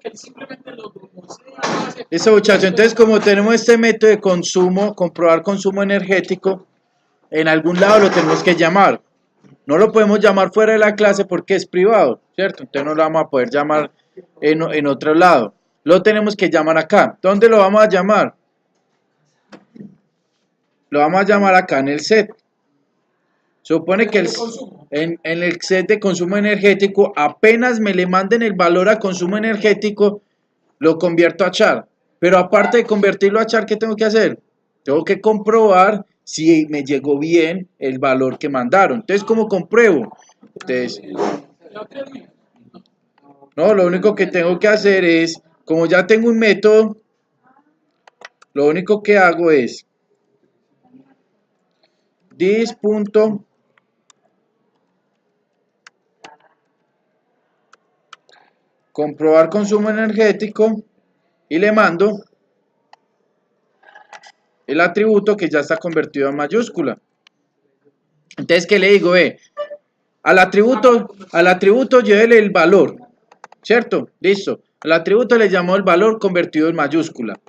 que él simplemente lo hace. Listo, muchachos. Entonces, como tenemos este método de consumo, comprobar consumo energético, en algún lado lo tenemos que llamar. No lo podemos llamar fuera de la clase porque es privado, ¿cierto? Entonces no lo vamos a poder llamar en otro lado. Lo tenemos que llamar acá. ¿Dónde lo vamos a llamar? Lo vamos a llamar acá en el set. Supone que en el set de consumo energético, apenas me le manden el valor a consumo energético, lo convierto a char. Pero aparte de convertirlo a char, ¿qué tengo que hacer? Tengo que comprobar si me llegó bien el valor que mandaron. Entonces, ¿cómo compruebo? Entonces, no, lo único que tengo que hacer es, como ya tengo un método, lo único que hago es this punto comprobar consumo energético y le mando el atributo que ya está convertido en mayúscula. Entonces, ¿qué le digo? Al atributo llévele el valor, ¿cierto? Listo. Al atributo le llamo el valor convertido en mayúscula.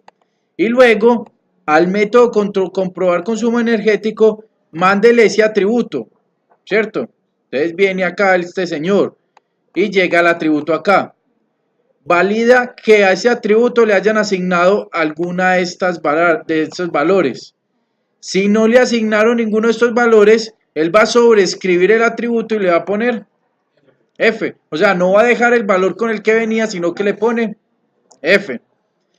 Y luego, al método comprobar consumo energético, mándele ese atributo, ¿cierto? Entonces viene acá este señor y llega el atributo acá. Valida que a ese atributo le hayan asignado alguna de estos valores. Si no le asignaron ninguno de estos valores, él va a sobreescribir el atributo y le va a poner F. O sea, no va a dejar el valor con el que venía, sino que le pone F.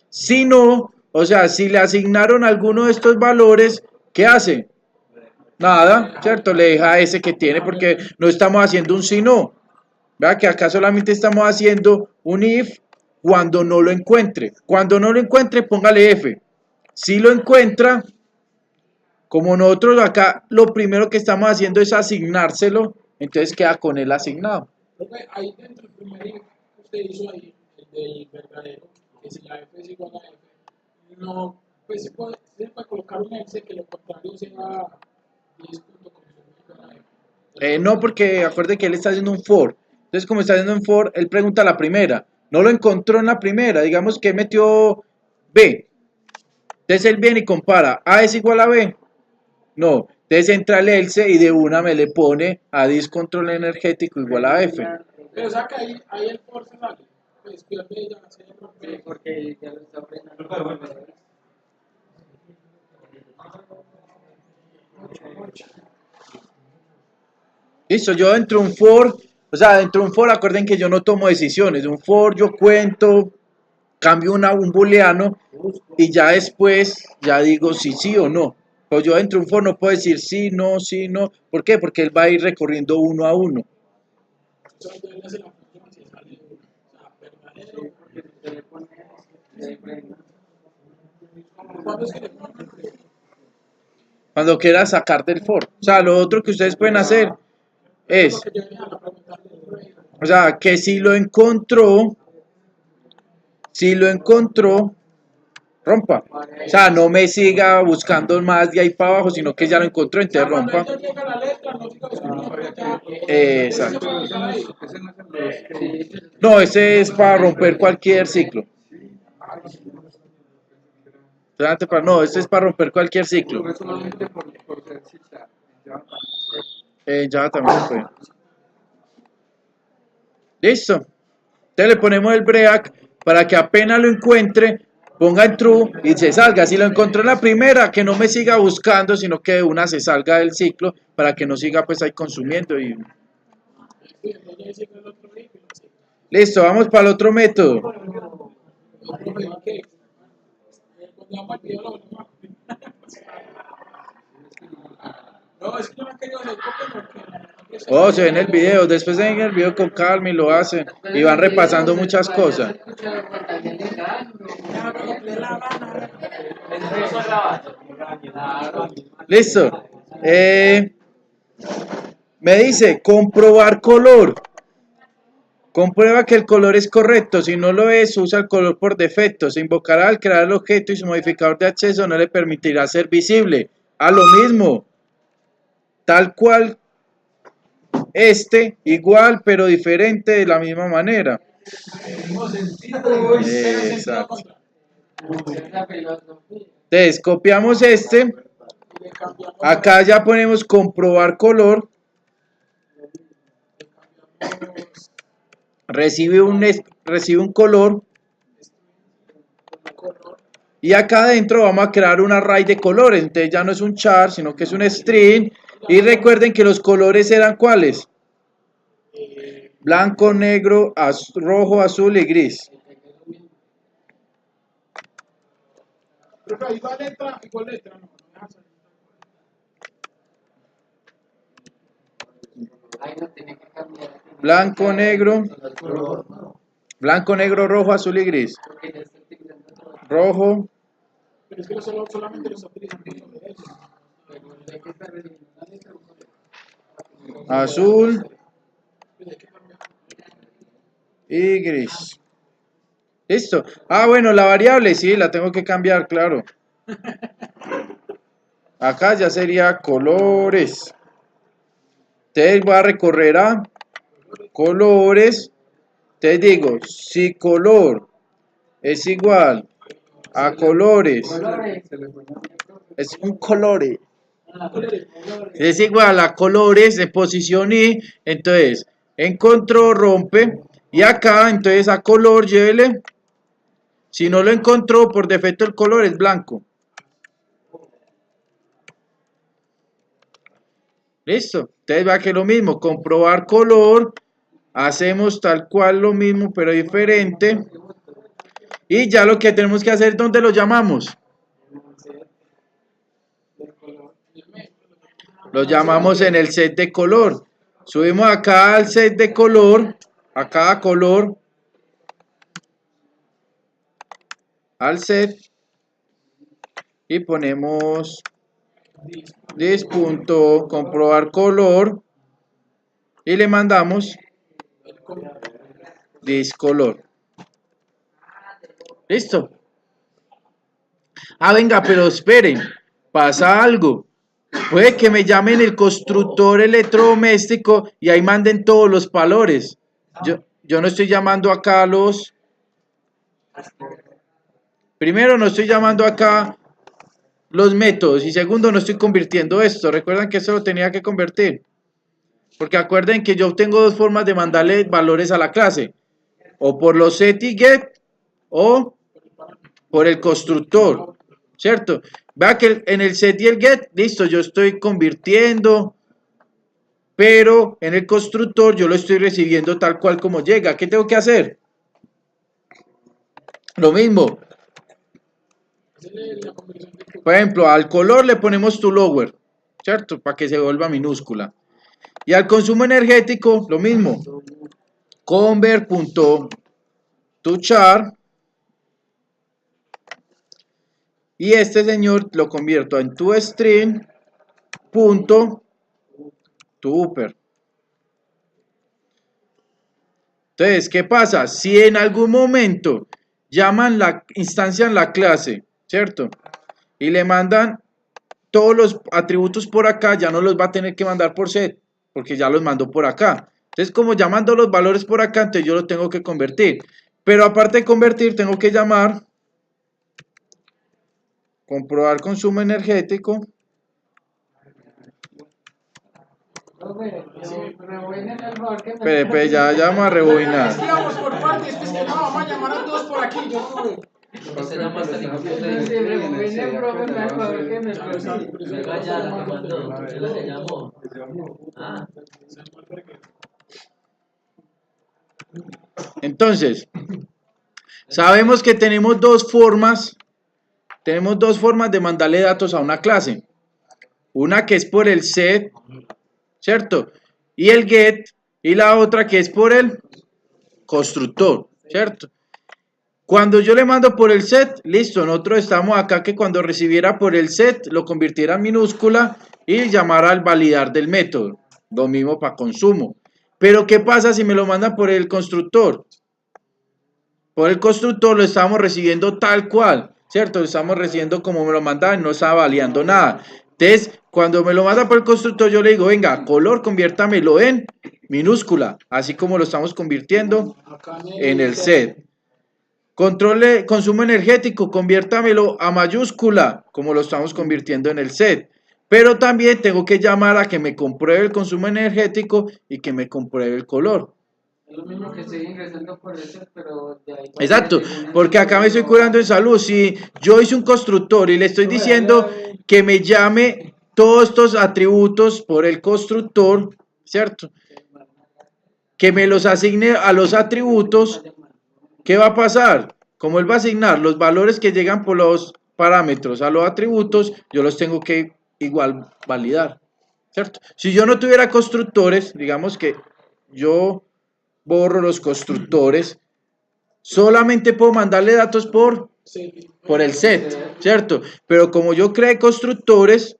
Si no, o sea, si le asignaron alguno de estos valores, ¿qué hace? Nada, ¿cierto? Le deja ese que tiene porque no estamos haciendo un si no. Vea que acá solamente estamos haciendo un if cuando no lo encuentre. Cuando no lo encuentre, póngale F. Si lo encuentra, como nosotros acá lo primero que estamos haciendo es asignárselo, entonces queda con él asignado. Ahí dentro, el primer if que usted hizo ahí, el del verdadero, que si la F es igual a F, no, pues se puede colocar un else que lo contrario sea 10.consumo. No, porque acuerde que él está haciendo un for. Entonces, como está haciendo un for, él pregunta la primera. No lo encontró en la primera. Digamos que metió B. Entonces él viene y compara. A es igual a B. No. Entonces entra el else y de una me le pone a discontrol energético igual a F. Pero saca ahí el for se sale. Pues pierde ya se rompe. Porque ya lo está aprendiendo. Listo, yo dentro de un for, o sea, dentro de un for, acuerden que yo no tomo decisiones. De un for yo cuento, cambio un booleano y ya después ya digo si sí o no. Pero yo dentro de un for no puedo decir sí, no, sí, no. ¿Por qué? Porque él va a ir recorriendo uno a uno. Cuando quiera sacar del for. O sea, lo otro que ustedes pueden hacer es, o sea, que si lo encontró, rompa. O sea, no me siga buscando más de ahí para abajo, sino que ya lo encontró, entonces rompa. Exacto. No, ese es para romper cualquier ciclo. No, este es para romper cualquier ciclo. Ya también se puede. Listo. Entonces le ponemos el break para que apenas lo encuentre, ponga en true y se salga. Si lo encontró en la primera, que no me siga buscando, sino que de una se salga del ciclo para que no siga pues ahí consumiendo. Listo, vamos para el otro método. Oh, se ve en el video, después ven el video con calma y lo hacen y van repasando muchas cosas. Listo. Me dice comprobar color. Comprueba que el color es correcto. Si no lo es, usa el color por defecto. Se invocará al crear el objeto y su modificador de acceso no le permitirá ser visible. A lo mismo. Tal cual. Igual pero diferente de la misma manera. Pero en sentido Exacto. contrario. Esa filosofía. Entonces, copiamos este. Y le cambiamos Acá ya ponemos comprobar color. Recibe un color. color. Y acá adentro vamos a crear un array de colores. Entonces ya no es un char, sino que es un string. Y recuerden que los colores eran ¿cuáles? Blanco, negro, rojo, azul y gris. Pero ahí va letra, igual letra, no, no deja salir. Ahí no tiene que cambiar. Blanco, negro. Blanco, negro, rojo, azul y gris. Porque ya está utilizando todo. Rojo, Pero es que solamente los utilizan sobre eso. Pero ya que está recibiendo una letra, azul Pues hay que cambiar. y gris. Listo. Ah, bueno, la variable sí, la tengo que cambiar, claro. Acá ya sería colores. Entonces voy a recorrer a colores. Te digo, si color es igual a colores, es un colore. Es igual a colores de posición y, entonces, encontró, rompe, y acá, entonces a color, llévele. Si no lo encontró, por defecto el color es blanco. Listo. Entonces va que lo mismo, comprobar color, hacemos tal cual lo mismo, pero diferente. Y ya lo que tenemos que hacer, ¿dónde lo llamamos? Lo llamamos en el set de color. Subimos acá al set de color, a cada color, al set, y ponemos this.comprobar color y le mandamos discolor. Listo. Ah, venga, pero esperen, pasa algo. Puede que me llamen el constructor electrodoméstico y ahí manden todos los valores. Yo no estoy llamando acá a los... Primero, no estoy llamando acá los métodos y segundo, no estoy convirtiendo esto. Recuerdan que esto lo tenía que convertir. Porque acuerden que yo tengo dos formas de mandarle valores a la clase. O por los set y get o por el constructor. ¿Cierto? Vea que en el set y el get, listo, yo estoy convirtiendo, pero en el constructor yo lo estoy recibiendo tal cual como llega. ¿Qué tengo que hacer? Lo mismo. Por ejemplo, al color le ponemos to lower, ¿cierto? Para que se vuelva minúscula. Y al consumo energético, lo mismo. Convert.toChar. Y este señor lo convierto en toString.toUper. Entonces, ¿qué pasa? Si en algún momento llaman instancian la clase, ¿cierto? Y le mandan todos los atributos por acá, ya no los va a tener que mandar por set, porque ya los mandó por acá. Entonces, como ya mando los valores por acá, entonces yo los tengo que convertir. Pero aparte de convertir, tengo que llamar comprobar consumo energético. Pero ya vamos a rebobinar. Es que vamos por partes, es que no, vamos a llamar a todos por aquí, yo no veo. Se llama hasta el Venga ya, la que mandó. Es la que llamó. Ah. Entonces, sabemos que tenemos dos formas de mandarle datos a una clase. Una que es por el set, ¿cierto? Y el get, y la otra que es por el constructor, ¿cierto? Cuando yo le mando por el set, listo, nosotros estamos acá que cuando recibiera por el set, lo convirtiera en minúscula y llamara al validar del método. Lo mismo para consumo. Pero ¿qué pasa si me lo mandan por el constructor? Por el constructor lo estamos recibiendo tal cual, ¿cierto? Lo estamos recibiendo como me lo mandaban, no estaba validando nada. Entonces, cuando me lo manda por el constructor, yo le digo, venga, color, conviértamelo en minúscula, así como lo estamos convirtiendo Acá en el set. Control consumo energético, conviértamelo a mayúscula, como lo estamos convirtiendo en el set. Pero también tengo que llamar a que me compruebe el consumo energético y que me compruebe el color. Es lo mismo que estoy ingresando por eso, pero de ahí Exacto, según el porque acá me estoy código, curando en salud. Si yo hice un constructor y le estoy diciendo que me llame todos estos atributos por el constructor, ¿cierto? Que me los asigne a los atributos, ¿qué va a pasar? Como él va a asignar los valores que llegan por los parámetros a los atributos, yo los tengo que igual validar, ¿cierto? Si yo no tuviera constructores, digamos que yo borro los constructores, solamente puedo mandarle datos por el set, ¿cierto? Pero como yo creé constructores,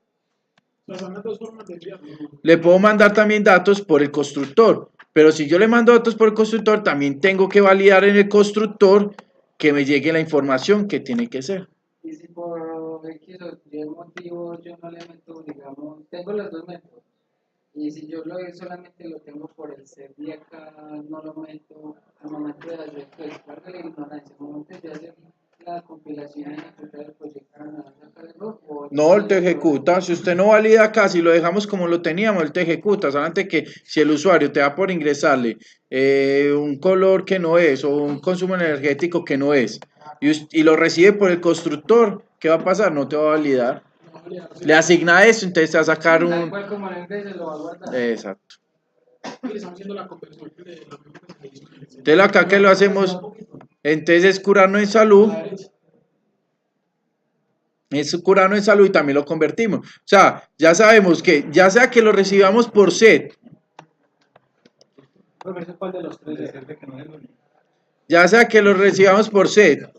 son las dos formas de enviar. le puedo mandar también datos por el constructor. Pero si yo le mando datos por el constructor, también tengo que validar en el constructor que me llegue la información que tiene que ser. y si por X o Y motivo yo no le meto, digamos, tengo los dos métodos. Y si yo solamente lo tengo por el set y acá no lo meto, al momento de hacer, pues, guarda la ignorancia, al momento de hacer la compilación y ejecutar el proyecto, ¿no va a sacar error? No, él te ejecuta. Si usted no valida acá, si lo dejamos como lo teníamos, él te ejecuta. Solamente que si el usuario te da por ingresarle un color que no es o un consumo energético que no es y lo recibe por el constructor, ¿qué va a pasar? No te va a validar. Le asigna eso, entonces te va a sacar Tal un... cual como lo ingrese, lo va a guardar. Exacto. Y estamos haciendo la conversión de lo mismo que se hizo en el set. Entonces acá que lo hacemos, entonces es curarnos en salud. Es curarnos en salud y también lo convertimos. O sea, ya sabemos que ya sea que lo recibamos por set, Profesor, ¿cuál de los tres es el que no es el único? ya sea que lo recibamos por set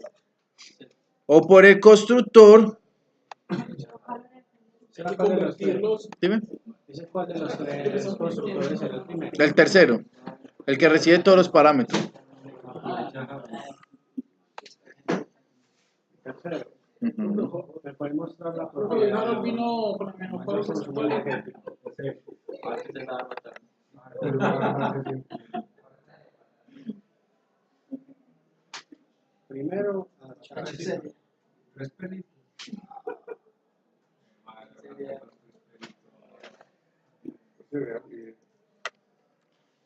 o por el constructor, Hay que convertirlos. dime, ¿Dice cuál de los tres constructores es el primero? el tercero, el que recibe todos los parámetros. Tercero. Ujú. ¿Me pueden mostrar la Porque propiedad? Harold vino con el mejor Mayor consumo energético. Primero,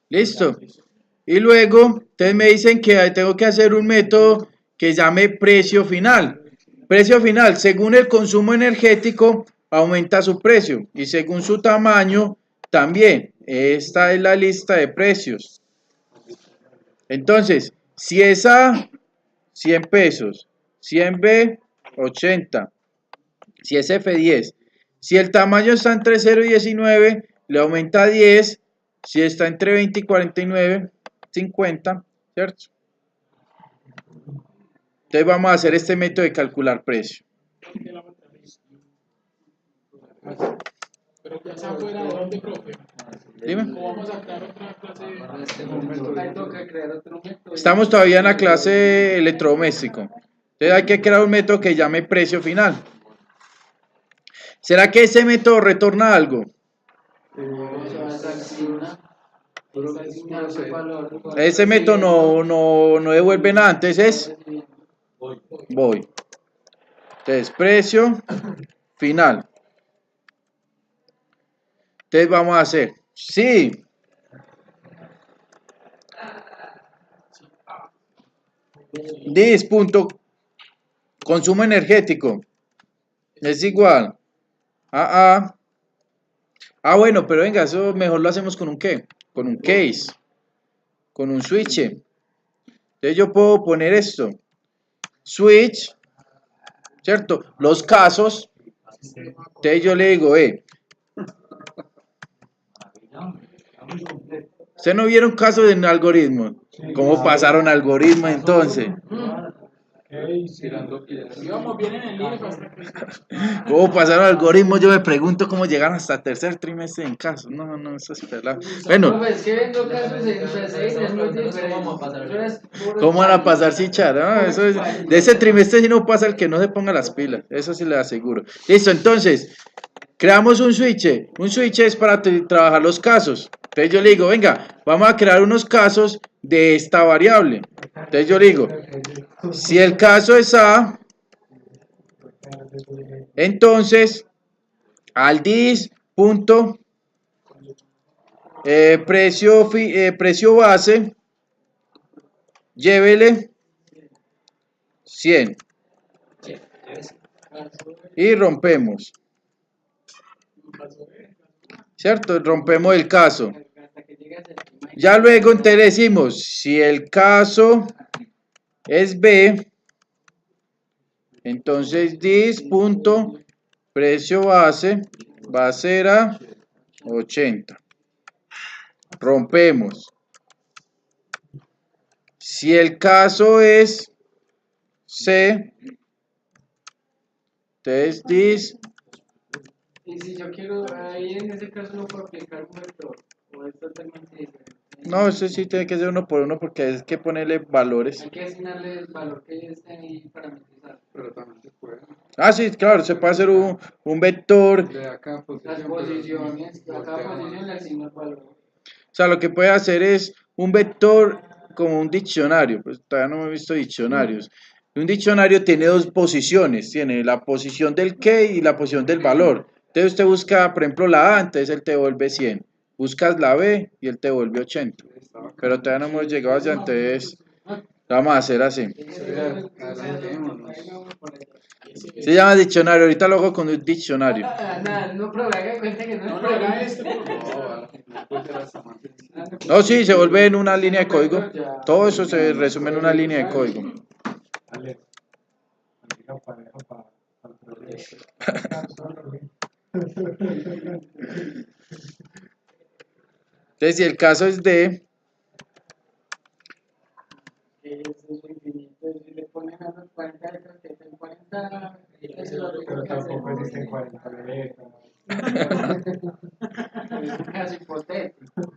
Listo. Y luego, ustedes me dicen que tengo que hacer un método que llame precio final. Precio final, según el consumo energético, aumenta su precio. Y según su tamaño, también. Esta es la lista de precios. Entonces, si es A, 100 pesos. Si en B, 80. Si es F10. Si el tamaño está entre 0 y 19, le aumenta 10. Si está entre 20 y 49, 50, ¿cierto? Entonces vamos a hacer este método de calcular precio. Pero ya sea fuera de donde, profe. Dime. O vamos a crear otra clase. En este momento hay que crear otro método. Estamos todavía en la clase electrodoméstico. Entonces hay que crear un método que llame precio final. ¿Será que ese método retorna algo? Ese método no devuelve nada, entonces es voy. Entonces, precio final. Entonces vamos a hacer, sí. Dis punto consumo energético es igual a bueno, pero venga, eso mejor lo hacemos con un qué, con un case, con un switch. Entonces yo puedo poner esto, switch, ¿cierto? Los casos. Entonces yo le digo, ¿ustedes no vieron casos en algoritmos? ¿Cómo pasaron algoritmos entonces? Íbamos bien en el IEF hasta que. ¿Cómo pasaron algoritmos? Yo me pregunto cómo llegaron hasta tercer trimestre en casos. No, eso es pelado. Bueno, Es que viendo casos en PC y después diferentes. ¿cómo van a pasar sin chat? Eso es, de ese trimestre si no pasa el que no se ponga las pilas. Eso sí le aseguro. Listo, entonces, Creamos un switch. Un switch es para trabajar los casos. Entonces yo le digo, venga, vamos a crear unos casos de esta variable. Entonces yo le digo, si el caso es A, entonces al dis punto precio base, llévele 100 y rompemos, ¿cierto? Rompemos el caso. Hasta que llegue a ese tema. Ya luego entonces decimos, si el caso es B, entonces dis punto precio base va a ser a 80. Rompemos. Si el caso es C, entonces dis, Y si yo quiero, ahí en ese caso no puedo aplicar un vector, o es totalmente diferente. no, eso sí tiene que ser uno por uno porque hay que ponerle valores. Hay que asignarle el valor que esté ahí parametrizado. Pero también se puede. Ah, sí, claro, se puede hacer un vector. De acá, Las posición, posiciones, a cada posición le asigno el valor. O sea, lo que puede hacer es un vector como un diccionario, pues todavía no he visto diccionarios. Un diccionario tiene dos posiciones, tiene la posición del qué y la posición del valor. Entonces usted busca, por ejemplo, la A, entonces él te devuelve 100. Buscas la B y él te devuelve 80. Pero todavía no hemos llegado allá, entonces vamos a hacer así. Se llama diccionario, ahorita lo hago con un diccionario. No, pero haga cuenta que no es No, no era este, por No, favor. no puede ser hasta más. No, sí, se vuelve en una línea de código. Todo eso se resume en una línea de código. Ale, amiga pareja para el progreso. Entonces, si el caso es D, Es infinito, si le ponen a los 40 letras que estén 40, eso lo Pero tengo que hacer. tampoco existen 40 letras. Es un caso hipotético.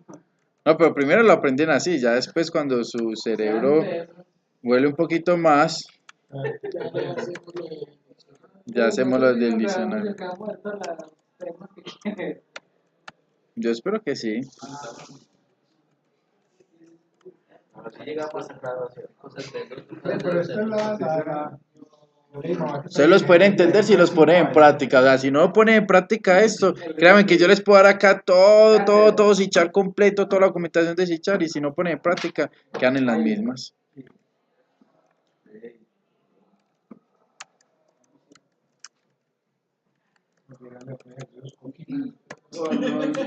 no, pero primero lo aprenden así, ya después cuando su cerebro huele un poquito más, ya hacemos lo del diccionario. Yo espero que sí. Ahora sí llegamos a sacar cosas de Pero esto es la Ustedes los pueden entender si los ponen en práctica. O sea, si no lo ponen en práctica esto, créanme que yo les puedo dar acá todo Sichar completo, toda la documentación de Sichar, y si no ponen en práctica, quedan en las mismas.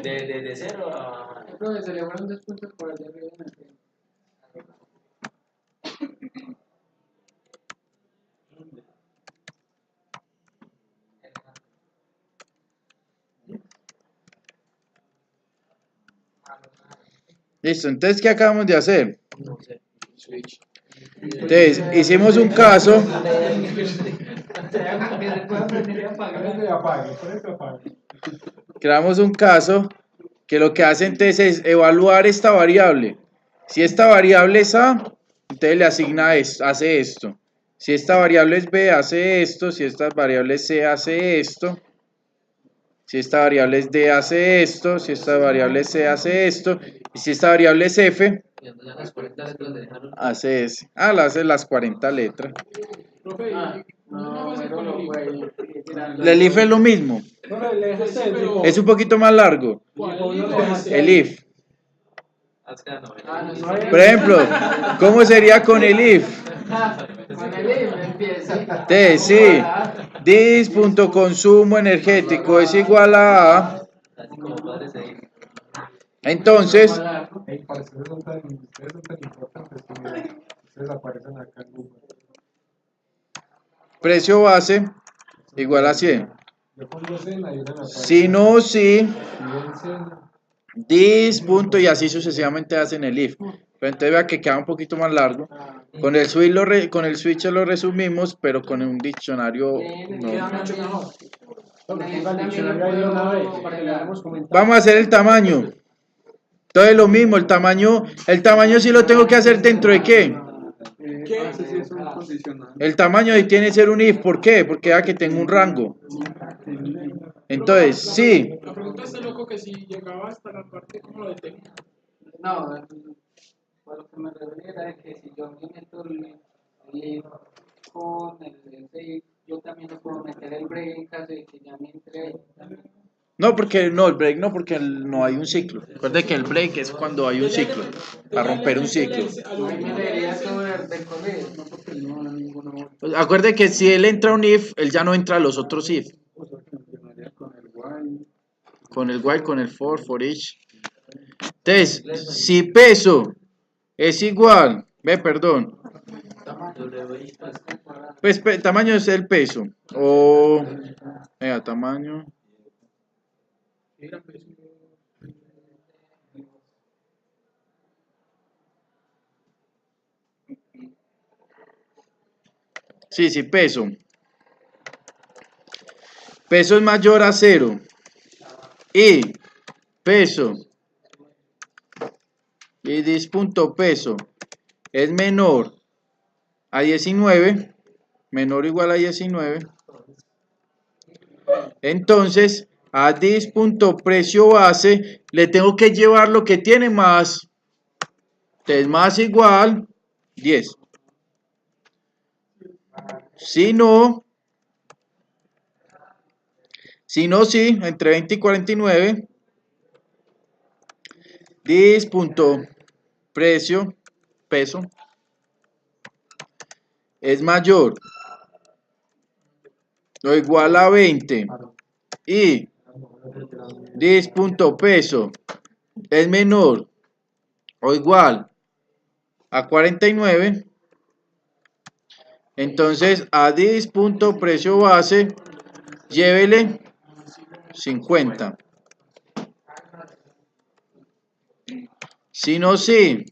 de cero a... Se le fueron 2 puntos por allá arriba en el frente. Listo, entonces, ¿qué acabamos de hacer? No sé. Switch. Entonces, hicimos un caso, creamos un caso que lo que hace entonces es evaluar esta variable. Si esta variable es A, entonces le asigna esto, hace esto. Si esta variable es B, hace esto. Si esta variable es C, hace esto. Si esta variable es D, hace esto. Si esta variable es C, hace esto. Y si esta variable es F, Y entonces las 40 letras le dejaron... hace S. Ah, la hace las 40 letras. Profe, No, pero lo puede. El if es lo mismo. Es un poquito más largo. El if. Acá no. Por ejemplo, ¿cómo sería con el if? Con el if empieza. Entonces, sí. Dis.consumo energético es igual a A. Así como padre se dice. Entonces, Ey, para ustedes son tan importantes que mira, ustedes aparecen acá en Google. precio base igual a 100. Yo pongo cena y una aparece. Si no, sí. Y en cena. Dis. Punto, y así sucesivamente hacen el if. Pero entonces vea que queda un poquito más largo. Con el switch lo resumimos, pero con un diccionario queda no. mucho mejor. Ponga el diccionario ahí de una vez para que le hagamos comentarios. Vamos a hacer el tamaño. Entonces lo mismo, el tamaño sí lo tengo que hacer dentro de qué? ¿Qué? Sí, sí, es un condicional. El tamaño ahí tiene que ser un if. ¿Por qué? Porque ya que tengo un rango. Entonces, sí. La pregunta es loco que si llegaba hasta la parte como lo detenía. No, por lo que me refería era de que si yo me meto el if con el save, yo también le puedo meter el break en caso de que ya me entre ahí. No, porque no, el break no, porque no hay un ciclo. Recuerde que el break es cuando hay un ciclo. Para romper un ciclo. No me debería todo de correr, no porque no ninguno. Acuerde que si él entra a un if, él ya no entra a los otros if. Funcionaría con el while. Con el while, con el for each. Entonces, si peso es igual, perdón. Pues tamaño es el peso. O, tamaño. Era peso. Sí, peso. Peso es mayor a 0. Y peso. Y dis.peso es menor a 19. Menor o igual a 19. Entonces, a dis.precio base le tengo que llevar lo que tiene más. Entonces, más igual 10. Si no, sí, entre 20 y 49. Dis.precio, peso, es mayor o igual a 20 y dis.peso es menor o igual a 49, entonces a dis.precio base llévele 50. Si no, sí.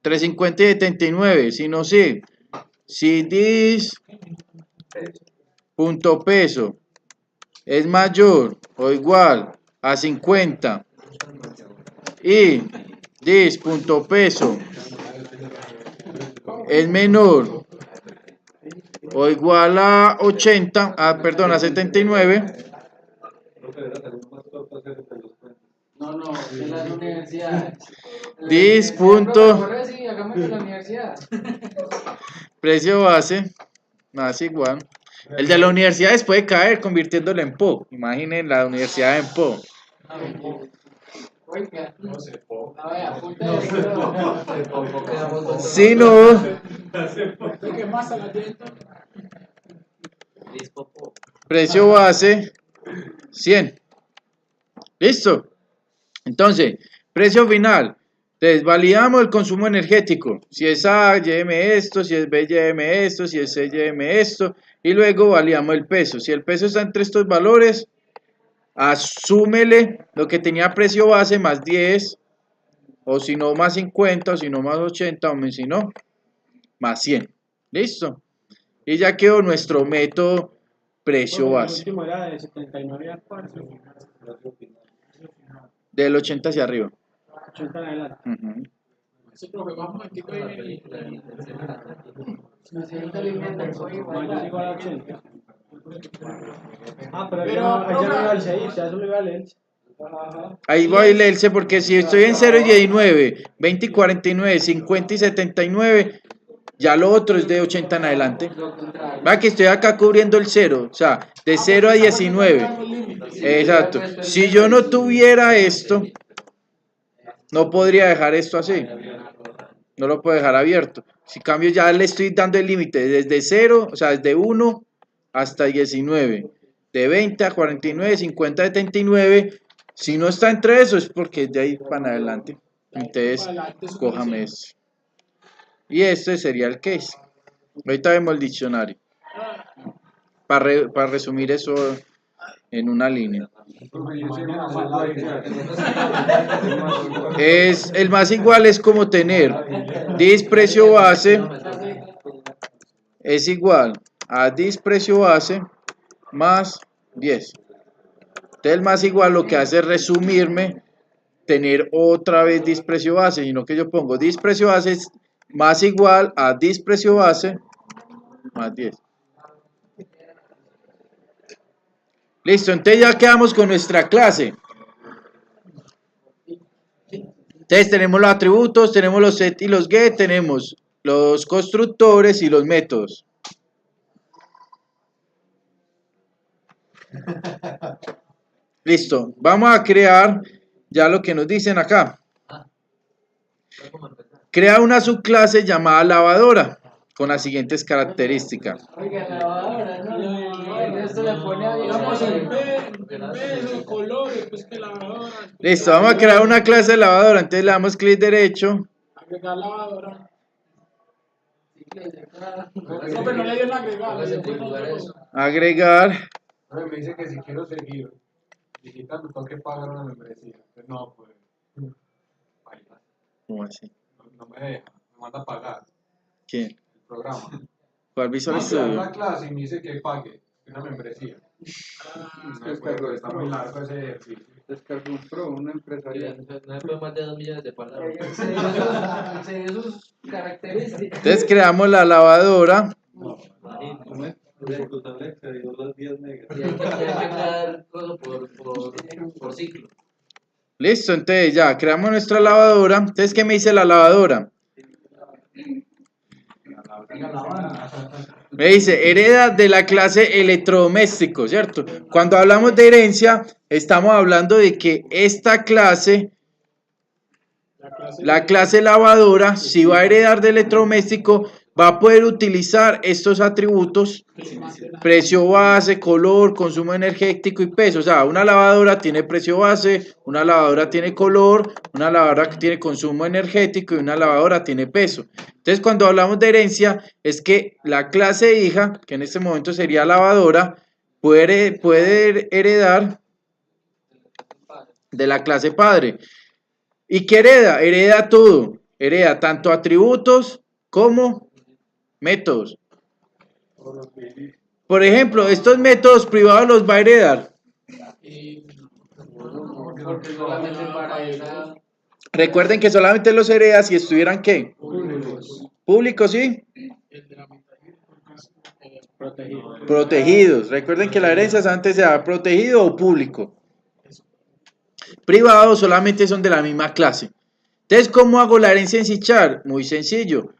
350 y 79. Si no, sí. Si dis.peso es mayor o igual a 50 y dis.peso es menor o igual a 80, perdón, a 79. No, en las universidades. Sí, hagámoslo en la universidad. Precio base, más igual. El de la universidad puede caer convirtiéndolo en PO. Imaginen la universidad en PO. Oiga, No sé, po. a ver, apunta Si no, ¿De qué más a la dieta? precio base 100. ¿Listo? Entonces, precio final. Entonces, validamos el consumo energético. Si es A, llame esto, si es B, llame esto, si es C, llame esto. Y luego validamos el peso. Si el peso está entre estos valores, asúmele lo que tenía precio base más 10, o si no más 50, o si no más 80, o si no más 100. ¿Listo? Y ya quedó nuestro método precio base. El último era de 79 a 4. Del 80 hacia arriba. 80 en adelante. Ese profe, vamos un momentico ahí. La siguiente línea del código Mayor igual a 80. Pero Pero, allá no profe. iba al 6, ya solo iba al ELSE. Ahí va el ELSE porque si estoy en 0 y 19, 20 y 49, 50 y 79, ya lo otro es de 80 en adelante. Va que estoy acá cubriendo el 0, o sea, de 0 a 19. Exacto. Si yo no tuviera esto, no podría dejar esto así. No lo puedo dejar abierto. Si cambio ya le estoy dando el límite desde 0, o sea, desde 1 hasta 19. De 20 a 49, 50 a 79. Si no está entre eso es porque es de ahí para adelante. Entonces, cójame esto. Y este sería el case. Ahorita vemos el diccionario. Para resumir eso en una línea. El más igual es como tener disprecio base es igual a disprecio base más 10. Entonces el más igual lo que hace es resumirme tener otra vez disprecio base, sino que yo pongo disprecio base es más igual a disprecio base más 10. Listo, entonces ya quedamos con nuestra clase. Entonces tenemos los atributos, tenemos los set y los get, tenemos los constructores y los métodos. Listo, vamos a crear ya lo que nos dicen acá. Crea una subclase llamada lavadora con las siguientes características. Oiga, lavadora, no, esto le pone a Digamos el peso, colores, pues que lavadora. Listo, vamos a crear una clase de lavadora, entonces le damos clic derecho. Agregar lavadora. No, No, pero no le dio el agregar. Póngase le dio en lugar otra eso. cosa. Agregar. Ahora me dice que si quiero seguir digitando, tengo que pagar una membresía. Entonces, no, pues, baila. ¿Cómo así? No me deja, me manda a pagar ¿Quién? el programa. ¿Cuál Visual No, crear Studio? la clase y me dice que pague una membresía. No, pues, está muy largo ese ejercicio. Descargó un pro, una empresarial. No fue más de 2 millones de palabras. sé sus características. Entonces creamos la lavadora. Imagínate. Ejecutable excedió los 10 megas. Y hay que dar cosas por ciclo. Listo, entonces ya creamos nuestra lavadora. Entonces, ¿qué me dice la lavadora? Me dice, hereda de la clase electrodoméstico, ¿cierto? Cuando hablamos de herencia, estamos hablando de que esta clase, la clase lavadora, si va a heredar de electrodoméstico, va a poder utilizar estos atributos: precio base, color, consumo energético y peso. O sea, una lavadora tiene precio base, una lavadora tiene color, una lavadora tiene consumo energético y una lavadora tiene peso. Entonces, cuando hablamos de herencia, es que la clase hija, que en este momento sería lavadora, puede heredar de la clase padre. ¿Y qué hereda? Hereda todo. Hereda tanto atributos como métodos. Por ejemplo, estos métodos privados los va a heredar. Porque solamente para esa. Recuerden que solamente los hereda si estuvieran ¿qué? Públicos, ¿sí? El de la mitad. Protegido. Protegidos. Recuerden que la herencia antes sea protegido o público. Privados solamente son de la misma clase. Entonces, ¿cómo hago la herencia en C#? Muy sencillo.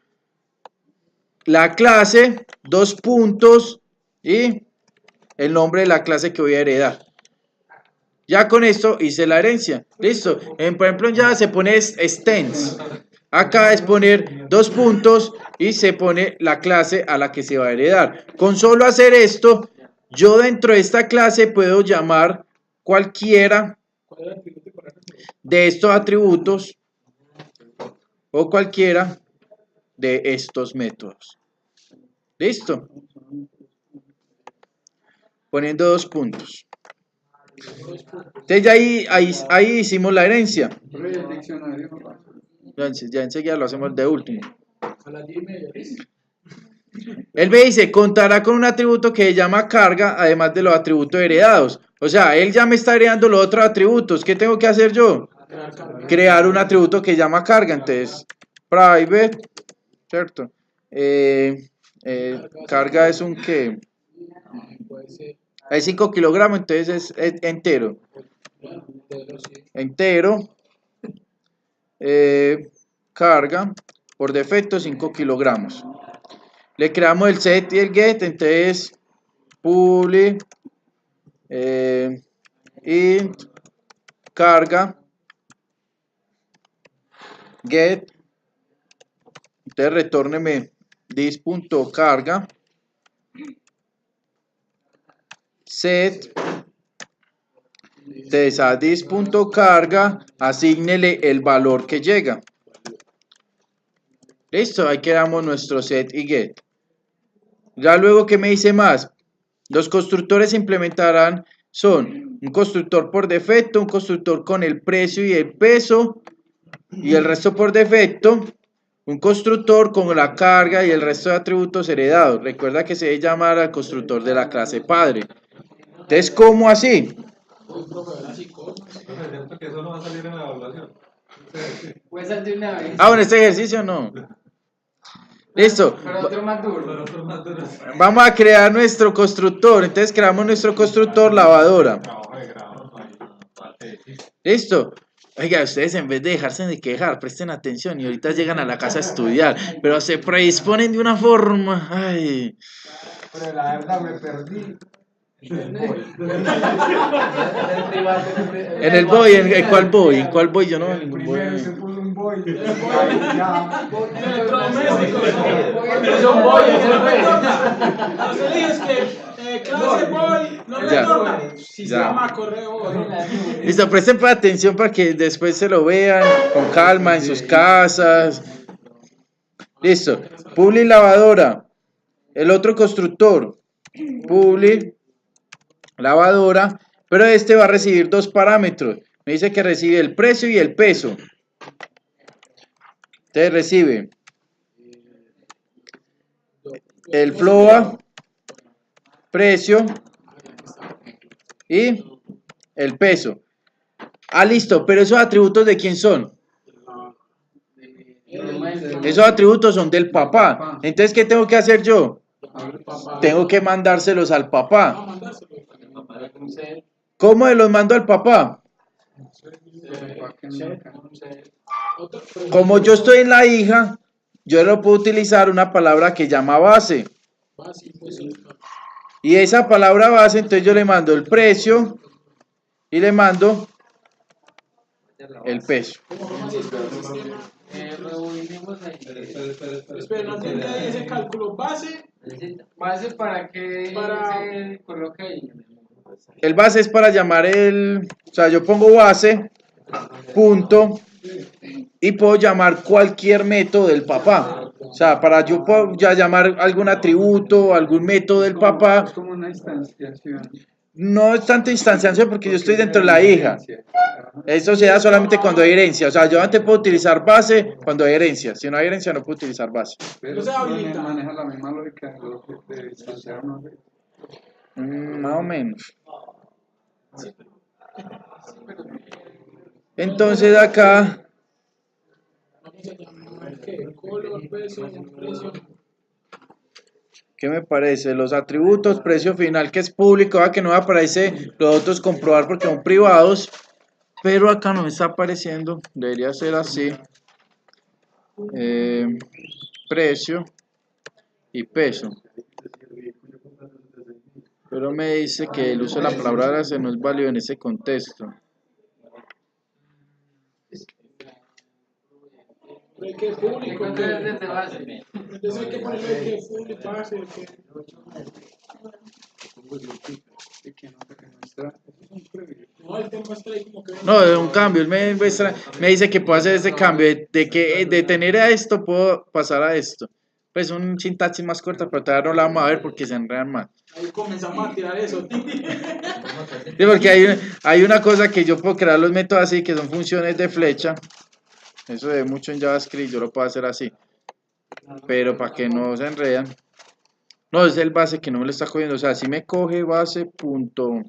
La clase, 2 puntos y el nombre de la clase que voy a heredar. Ya con esto hice la herencia. Listo. Por ejemplo, ya se pone extends. Acá es poner 2 puntos y se pone la clase a la que se va a heredar. Con solo hacer esto, yo dentro de esta clase puedo llamar cualquiera de estos atributos o cualquiera de estos métodos. ¿Listo? Poniendo 2 puntos. Entonces ya ahí hicimos la herencia. Pero el diccionario. Ya enseguida lo hacemos de último. A las 10:30. Él me dice, contará con un atributo que se llama carga, además de los atributos heredados. O sea, él ya me está heredando los otros atributos. ¿Qué tengo que hacer yo? Crear un atributo que se llama carga. Entonces, private, ¿cierto? Carga es un que hay 5 kilogramos, entonces es entero. Entero. Carga, por defecto 5 kilogramos. Le creamos el set y el get, entonces public int carga get, entonces retórneme this.carga set, entonces a this.carga asígnele el valor que llega. Listo, ahí quedamos nuestro set y get. Ya luego, ¿qué me dice más? Los constructores se implementarán, son un constructor por defecto, un constructor con el precio y el peso, y el resto por defecto, un constructor con la carga y el resto de atributos heredados. Recuerda que se debe llamar al constructor de la clase padre. Entonces, ¿cómo así? Uy, profe, ahora sí cosas. Entonces, ¿cierto que eso no va a salir en la evaluación? Puede ser de una vez. Ah, bueno, este ejercicio no. Listo. Pero otro más duro. Pero otros más duros. Vamos a crear nuestro constructor. Entonces creamos nuestro constructor lavadora. Trabajo de grado, ahí. Listo. Oiga, ustedes en vez de dejarse de quejar, presten atención y ahorita llegan a la casa a estudiar, pero se predisponen de una forma. Ay. Pero la verdad me perdí. En el boy, ¿en cuál boy? ¿En cuál boy? Yo no. El primero se puso un boy. Electrodomésticos. Es un boy, es el boy. No se digas que clase boy, no me Ya. toca. Si se Ya. llama correo boy. Listo, presten atención para que después se lo vean con calma en sus casas. Listo. Publi lavadora. El otro constructor. Publi lavadora. Pero este va a recibir dos parámetros. Me dice que recibe el precio y el peso. Entonces recibe el FLOA, precio y el peso. Ah, listo, pero esos atributos ¿de quién son? Esos atributos son del papá. Entonces, ¿qué tengo que hacer yo? Tengo que mandárselos al papá. ¿Cómo se los mando al papá? Como yo estoy en la hija, yo no puedo utilizar una palabra que llama base. Y esa palabra base, entonces yo le mando el precio y le mando el peso. Rebobinemos ahí. Espera, no entendí ahí ese cálculo base. Base para que se coloque ahí. El base es para llamar o sea, yo pongo base, punto, y puedo llamar cualquier método del papá. O sea, para yo puedo ya llamar algún atributo, algún método del papá. Es como una instanciación. No es tanta instanciación porque yo estoy dentro de la hija. Eso se da solamente cuando hay herencia. O sea, yo antes puedo utilizar base cuando hay herencia. Si no hay herencia, no puedo utilizar base. Pero O sea, ahorita. maneja la misma lógica de distanciar una vez. Más o menos. Entonces acá, Vamos a llamar que color, peso, precio. ¿qué me parece? Los atributos, precio final que es público, que no me aparece los otros comprobar porque son privados, pero acá no me está apareciendo, debería ser así. Precio y peso. Pero me dice que el uso de la palabra base no es válido en ese contexto. Pero hay que público. Entonces desde base. Entonces hay que ponerle que público base. No, el tema está ahí como que. No, de un cambio, él me dice que puedo hacer ese cambio, de tener a esto puedo pasar a esto. Pues un sintaxis más corta, pero todavía no la vamos a ver porque se enredan más. Ahí comenzamos a tirar eso. Sí, porque hay una cosa que yo puedo crear los métodos así, que son funciones de flecha. Eso de mucho en JavaScript, yo lo puedo hacer así. Pero para que no se enredan. No, es el base que no me lo está cogiendo. O sea, si me coge base punto.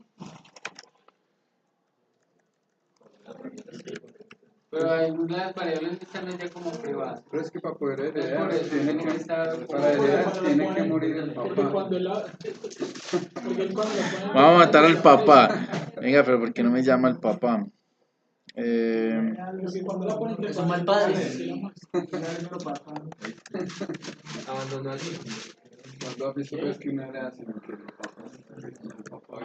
Pero hay unas variables que están ya como privadas. Pero es que para poder Por heredar, eso tiene que estar. para heredar tiene que morir el Porque papá. cuando él porque él cuando lo pone. Vamos a matar al papá. Venga, pero ¿por qué no me llama el papá? Porque cuando la ponen de Es un mal padre. Abandonó al hijo. Cuando has visto pues, que una heredad sino que el papá.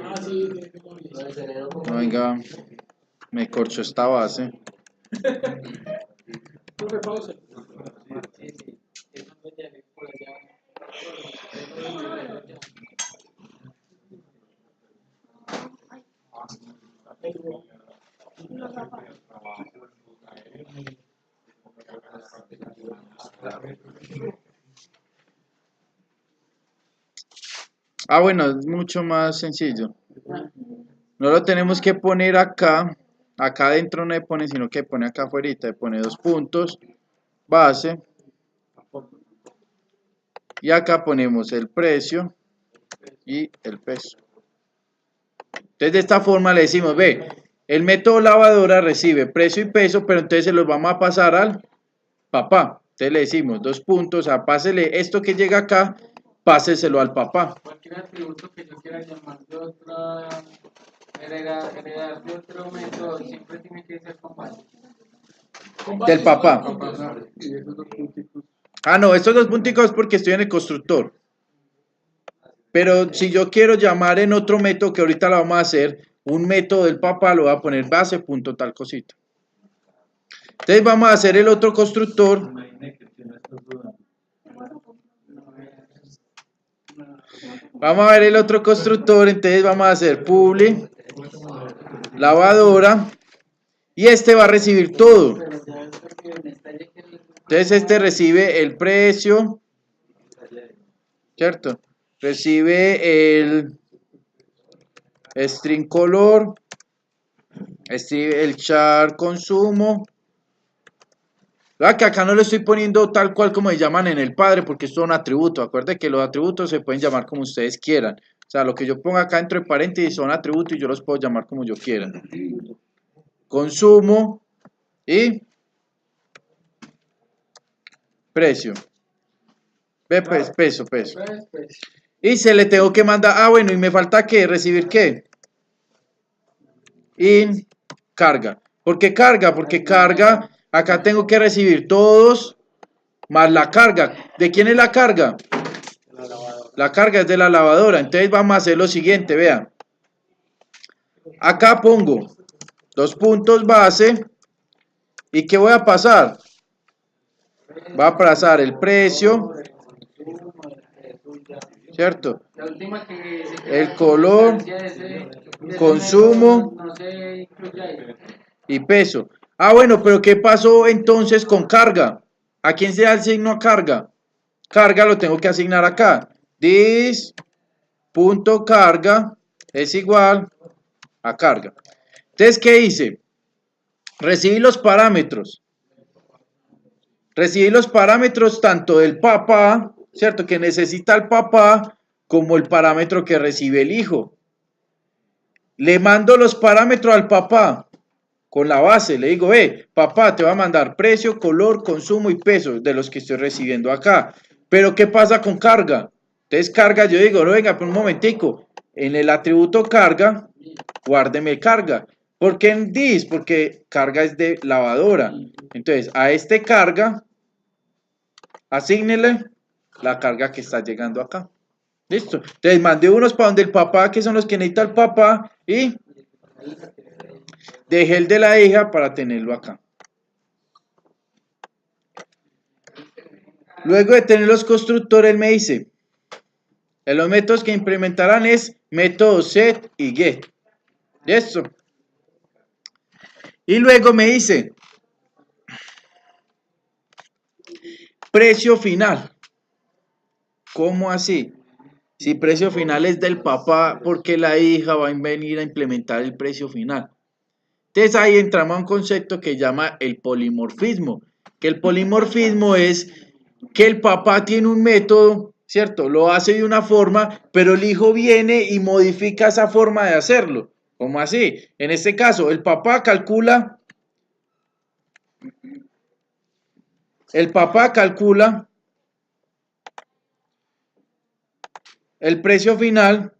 Ah, sí, tiene que morir. No, venga, me corcho esta base. Profe, pausa. Ah, bueno, es mucho más sencillo. No lo tenemos que poner acá. Acá adentro no le pone, sino que pone acá afuera. Le pone 2 puntos. Base. Y acá ponemos el precio y el peso. Entonces de esta forma le decimos, ve, el método lavadora recibe precio y peso, pero entonces se los vamos a pasar al papá. Entonces le decimos, dos puntos, o sea, pásele esto que llega acá, páseselo al papá. Cualquier atributo que yo quiera llamar de otra, heredar de otro método, siempre tiene que ser con base. Del papá. Y esos dos puntitos. Ah, no, estos dos punticos porque estoy en el constructor. Pero si yo quiero llamar en otro método, que ahorita lo vamos a hacer, un método del papá, lo voy a poner base, punto, tal cosita. Entonces vamos a hacer el otro constructor. Imagine que tiene estos dos. Vamos a ver el otro constructor, entonces vamos a hacer publi, lavadora, y este va a recibir todo. Pero ya es porque me está llegando. Entonces este recibe el precio, ¿cierto? Recibe el string color, recibe el char consumo. Vea que acá no le estoy poniendo tal cual como se llaman en el padre, porque estos son atributos. Acuérdense que los atributos se pueden llamar como ustedes quieran. O sea, lo que yo ponga acá entre paréntesis son atributos y yo los puedo llamar como yo quiera. Consumo y precio. Ve, pues, peso. Pues, Y se le tengo que mandar, ah, bueno, y me falta ¿qué? ¿Recibir qué? In carga. ¿Por qué carga? Porque carga, acá tengo que recibir todos más la carga. ¿De quién es la carga? La carga es de la lavadora. Entonces vamos a hacer lo siguiente, vean. Acá pongo dos puntos base. ¿Y qué voy a pasar? Va a pasar el precio, ¿cierto? la última que El color, consumo no se incluye ahí. y peso. Ah, bueno, pero ¿qué pasó entonces con carga? ¿A quién se asignó a carga? Carga lo tengo que asignar acá. This.carga es igual a carga. Entonces, ¿qué hice? Recibí los parámetros. Recibí los parámetros tanto del papá, ¿cierto? Que necesita el papá, como el parámetro que recibe el hijo. Le mando los parámetros al papá con la base. Le digo, papá, te va a mandar precio, color, consumo y peso de los que estoy recibiendo acá. Pero, ¿qué pasa con carga? Entonces, carga, yo digo, no, venga, por un momentico. En el atributo carga, guárdeme carga. ¿Por qué en this? Porque carga es de lavadora. Entonces, a este carga, asígnele la carga que está llegando acá. Listo. Entonces, mandé unos para donde el papá, que son los que necesita el papá, y dejé el de la hija para tenerlo acá. Luego de tener los constructores, él me dice, los métodos que implementarán es método set y get. Listo. Y luego me dice, precio final. ¿Cómo así? Si precio final es del papá, ¿por qué la hija va a venir a implementar el precio final? Entonces ahí entramos a un concepto que llama el polimorfismo. Que el polimorfismo es que el papá tiene un método, ¿cierto? Lo hace de una forma, pero el hijo viene y modifica esa forma de hacerlo. ¿Cómo así? En este caso, el papá calcula el precio final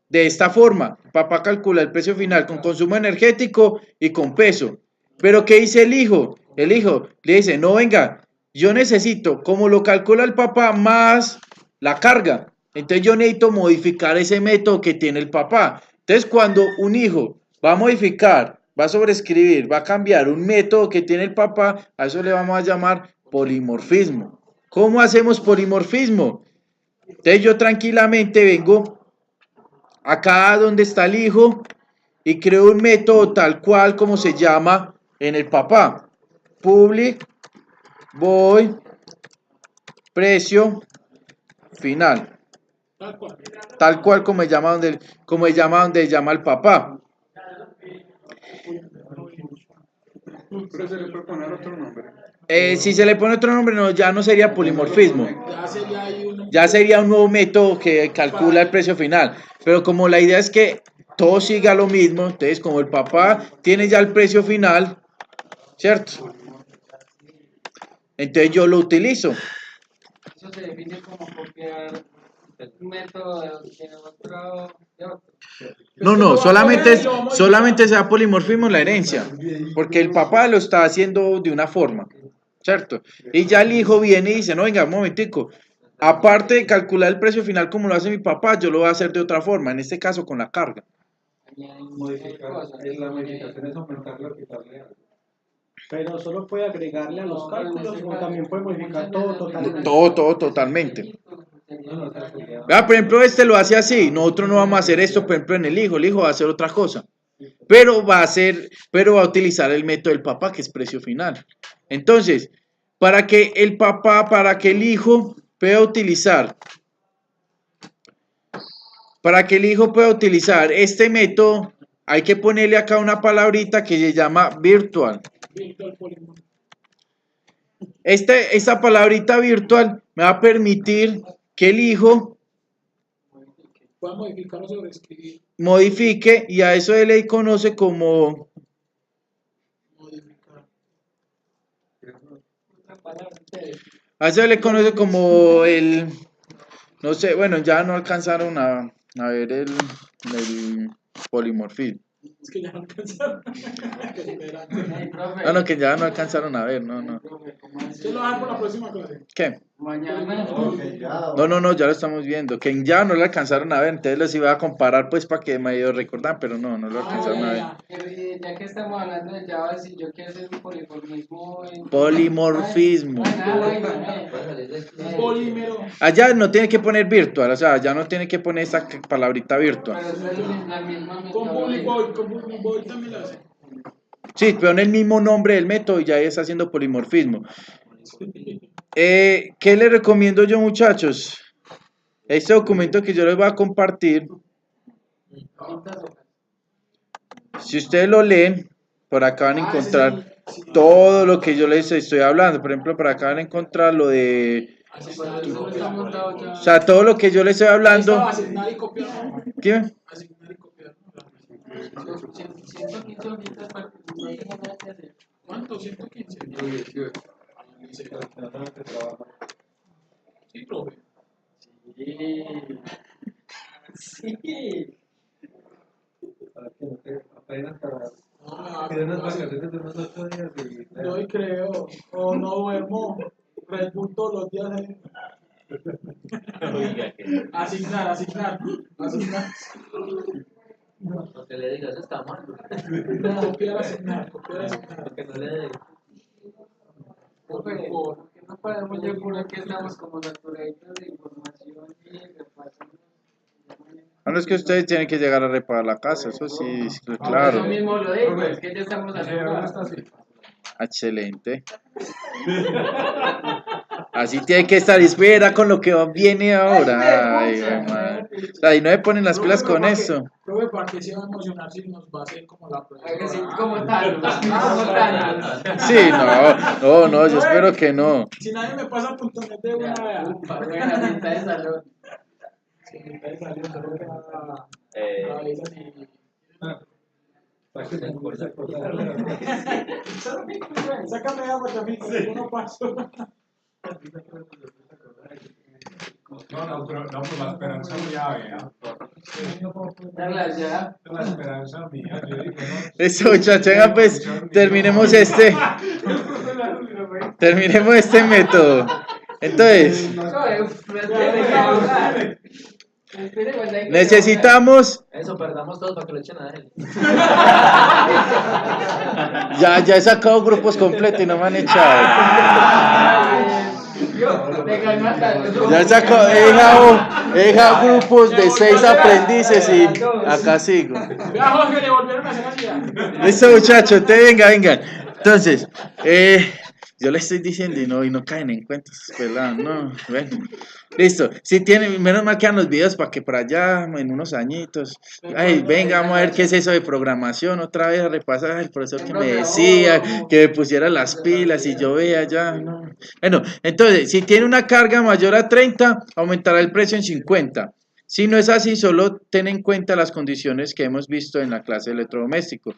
de esta forma. El papá calcula el precio final con consumo energético y con peso. Pero ¿qué dice el hijo? El hijo le dice, no, venga, yo necesito, como lo calcula el papá, más la carga. Entonces yo necesito modificar ese método que tiene el papá. Entonces, cuando un hijo va a modificar, va a sobreescribir, va a cambiar un método que tiene el papá, a eso le vamos a llamar polimorfismo. ¿Cómo hacemos polimorfismo? Entonces, yo tranquilamente vengo acá donde está el hijo y creo un método tal cual como se llama en el papá. Public void precio final. Tal cual como se llama donde llama el papá. Pero se le puede poner otro nombre. Si se le pone otro nombre, no, ya no sería polimorfismo. Ya sería ahí uno. Ya sería un nuevo método que calcula el precio final. Pero como la idea es que todo siga lo mismo. Entonces, como el papá tiene ya el precio final, ¿cierto? Entonces yo lo utilizo. Eso se define como copiar un método de otro. No, solamente se da polimorfismo en la herencia, porque el papá lo está haciendo de una forma, ¿cierto? Y ya el hijo viene y dice, no, venga, un momentico, aparte de calcular el precio final como lo hace mi papá, yo lo voy a hacer de otra forma, en este caso con la carga. Modificar, la modificación es aumentarle o quitarle algo. Pero solo puede agregarle a los cálculos o también puede modificar todo totalmente. Todo, totalmente. Vea, por ejemplo, este lo hace así, nosotros no vamos a hacer esto, por ejemplo, en el hijo va a hacer otra cosa, pero va a utilizar el método del papá, que es precio final. Entonces, para que el hijo pueda utilizar este método, hay que ponerle acá una palabrita que se llama virtual. Esta palabrita virtual me va a permitir que el hijo Puede modificar o sobreescribir. modifique, y a eso él le conoce como Modificar. el, no sé, bueno, ya no alcanzaron a ver el polimorfismo. Es que ya no alcanzaron. No, que ya no alcanzaron a ver, no. ¿Qué lo van por la próxima clase? ¿Qué? Mañana. No, ya lo estamos viendo, que ya no lo alcanzaron a ver, entonces los iba a comparar pues para que medio recordaran, pero no lo alcanzaron a ver. Ya que estamos hablando de Java, si yo quiero hacer un polimorfismo. Polimorfismo. Polímero. Allá no tiene que poner virtual, o sea, ya no tiene que poner esa palabrita virtual. Pero es la misma Con metodología. Public Void también lo hace. Sí, pero en el mismo nombre del método y ya está haciendo polimorfismo. ¿Qué les recomiendo yo, muchachos? Este documento que yo les voy a compartir, si ustedes lo leen, por acá van a encontrar todo lo que yo les estoy hablando. Por ejemplo, por acá van a encontrar lo de... O sea, todo lo que yo les estoy hablando... Asignar y copiar. ¿Qué? Asignar y copiar. 115 hojitas para que ¿Cuánto? 115. Sí, profe. Sí. Para que no te apenas para No, tener unas vacaciones de unos 8 días y no creo. O no duermo. Red Bull todos los días ahí. Asignar. Lo que le digas está mal. Copiar, asignar. Que no le ¿Por qué no podemos llegar que estamos como naturalistas de información y repasamos? No es que ustedes tienen que llegar a reparar la casa, eso sí, claro. Eso mismo lo digo, es que ya estamos haciendo. Excelente. Así tiene que estar, y espera con lo que viene ahora. Ay, madre. O sea, y no me ponen las pilas con eso. Profe, ¿para qué se va a emocionar si nos va a hacer como la prueba? Como tal. Sí, no, yo espero que no. Si nadie me pasa .net de una vez. Buena cinta de salud. Sí, me salió solo que avisan y... Sácame agua también, que uno paso. No, pero la esperanza mía, vea. Ya. La esperanza mía, yo digo, no. Eso, muchachos, venga, pues, terminemos este método. Entonces, necesitamos... Eso, perdamos todo para que lo echen a él. Ya he sacado grupos completos y no me han echado. He dejado grupos de 6 aprendices y acá sigo. Vea, Jorge, le volvieron a hacer así. Listo, muchachos, vengan. Entonces, yo les estoy diciendo y no caen en cuenta esos pelados, no, bueno. Listo, si tienen, menos mal quedan los videos para que por allá, en unos añitos, ay, venga, vamos a ver qué es eso de programación, otra vez a repasar el profesor que me decía, que me pusiera las pilas y yo vea ya, no. Bueno, entonces, si tiene una carga mayor a 30, aumentará el precio en 50. Si no es así, solo ten en cuenta las condiciones que hemos visto en la clase de electrodoméstico.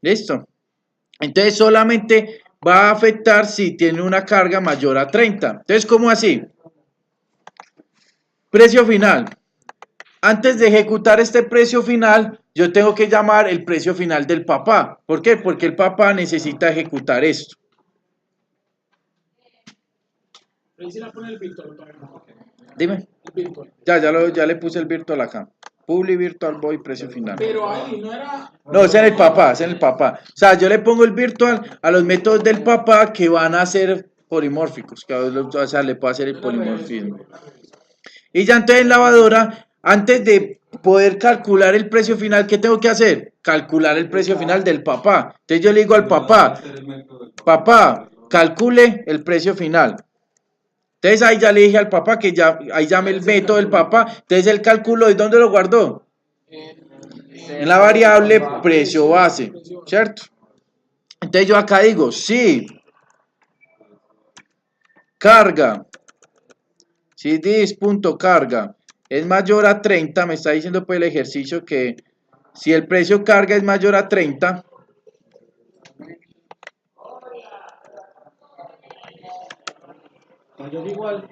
¿Listo? Entonces solamente va a afectar si tiene una carga mayor a 30. Entonces, ¿cómo así? Precio final. Antes de ejecutar este precio final, yo tengo que llamar el precio final del papá. ¿Por qué? Porque el papá necesita ejecutar esto. Ahí sí la pone el virtual todavía no. Dime. El virtual. Ya le puse el virtual acá. Publi virtual void precio final. Pero ahí no era. No, es en el papá, es en el papá. O sea, yo le pongo el virtual a los métodos del papá que van a ser polimórficos. O sea, le puedo hacer el polimorfismo. Y ya entonces en lavadora, antes de poder calcular el precio final, ¿qué tengo que hacer? Calcular el precio final del papá. Entonces yo le digo al papá, calcule el precio final. Entonces ahí ya le dije al papá que ya, ahí llame el método del papá. Entonces él calculó, ¿y dónde lo guardó? En la variable precio base, ¿cierto? Entonces yo acá digo, si carga, si dis.carga es mayor a 30, me está diciendo pues el ejercicio que si el precio carga es mayor a 30, Mayor igual.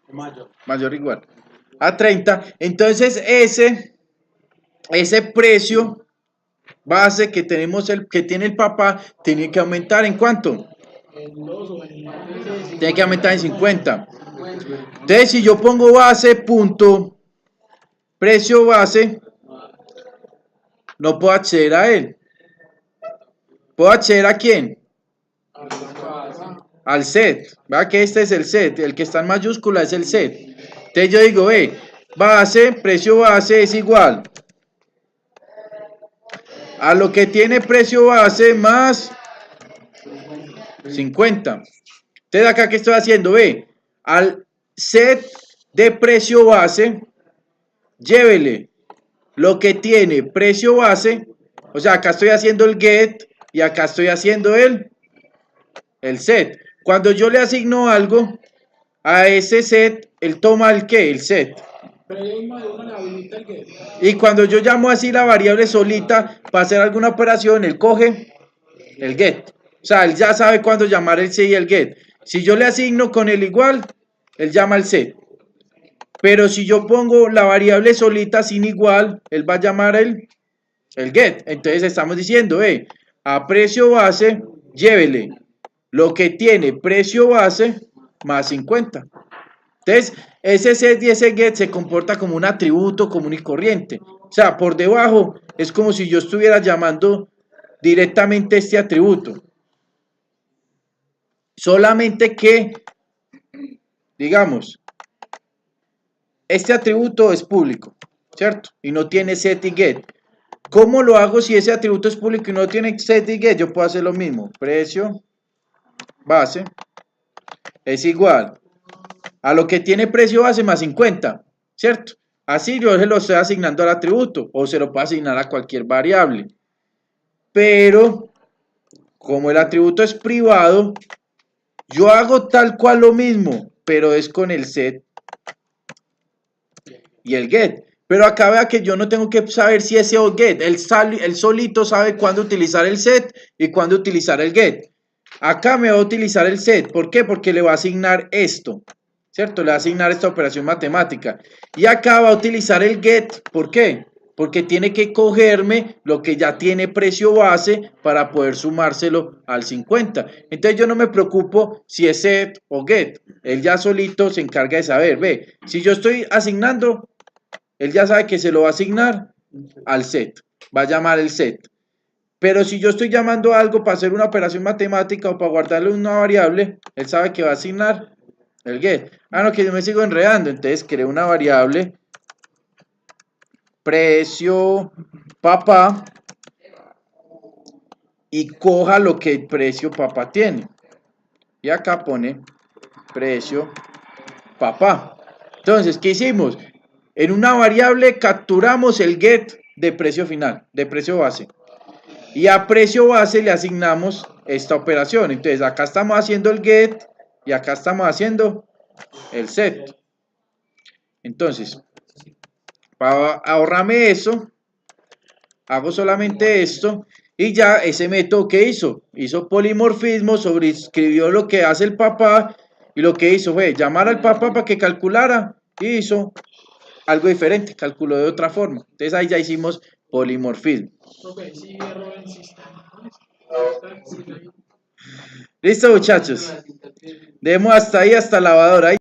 Mayor. mayor o igual a 30, entonces ese precio base que tenemos que tiene el papá tiene que aumentar ¿en cuánto? En 2 o en. Tiene que aumentar en 50. Entonces si yo pongo base punto precio base, no puedo acceder a él. ¿Puedo acceder a quién? Al set. ¿Verdad que este es el set? El que está en mayúscula es el set. Entonces yo digo, base, precio base es igual a lo que tiene precio base más 50. Entonces acá, ¿qué estoy haciendo? Al set de precio base, llévele lo que tiene precio base. O sea, acá estoy haciendo el get y acá estoy haciendo el set. Cuando yo le asigno algo a ese set, él toma el ¿qué? El set. Pero ahí uno le habilita el get. Y cuando yo llamo así la variable solita para hacer alguna operación, él coge el get. O sea, él ya sabe cuándo llamar el set y el get. Si yo le asigno con el igual, él llama el set. Pero si yo pongo la variable solita sin igual, él va a llamar el get. Entonces estamos diciendo, a precio base, llévele lo que tiene precio base más 50. Entonces, ese set y ese get se comporta como un atributo común y corriente. O sea, por debajo es como si yo estuviera llamando directamente este atributo. Solamente que, digamos, este atributo es público, ¿cierto? Y no tiene set y get. ¿Cómo lo hago si ese atributo es público y no tiene set y get? Yo puedo hacer lo mismo. Precio base es igual a lo que tiene precio base más 50, ¿cierto? Así yo se lo estoy asignando al atributo o se lo puedo asignar a cualquier variable. Pero, como el atributo es privado, yo hago tal cual lo mismo, pero es con el set y el get. Pero acá vea que yo no tengo que saber si ese o get, él solito sabe cuándo utilizar el set y cuándo utilizar el get. Acá me va a utilizar el set, ¿por qué? Porque le va a asignar esto, ¿cierto? Le va a asignar esta operación matemática. Y acá va a utilizar el get, ¿por qué? Porque tiene que cogerme lo que ya tiene precio base para poder sumárselo al 50. Entonces yo no me preocupo si es set o get. Él ya solito se encarga de saber. Si yo estoy asignando, él ya sabe que se lo va a asignar al set. Va a llamar el set. Pero si yo estoy llamando a algo para hacer una operación matemática o para guardarle una variable, él sabe que va a asignar el get. No, que yo me sigo enredando. Entonces creo una variable precio papá y coja lo que el precio papá tiene. Y acá pone precio papá. Entonces, ¿qué hicimos? En una variable capturamos el get de precio final, de precio base. Y a precio base le asignamos esta operación. Entonces, acá estamos haciendo el get y acá estamos haciendo el set. Entonces, para ahorrarme eso, hago solamente esto y ya ese método que hizo polimorfismo, sobreescribió lo que hace el papá y lo que hizo fue llamar al papá para que calculara y hizo algo diferente, calculó de otra forma. Entonces ahí ya hicimos polimorfismo. Profe, sí, error en sistema. Listo, muchachos. Demos hasta ahí, hasta lavadora.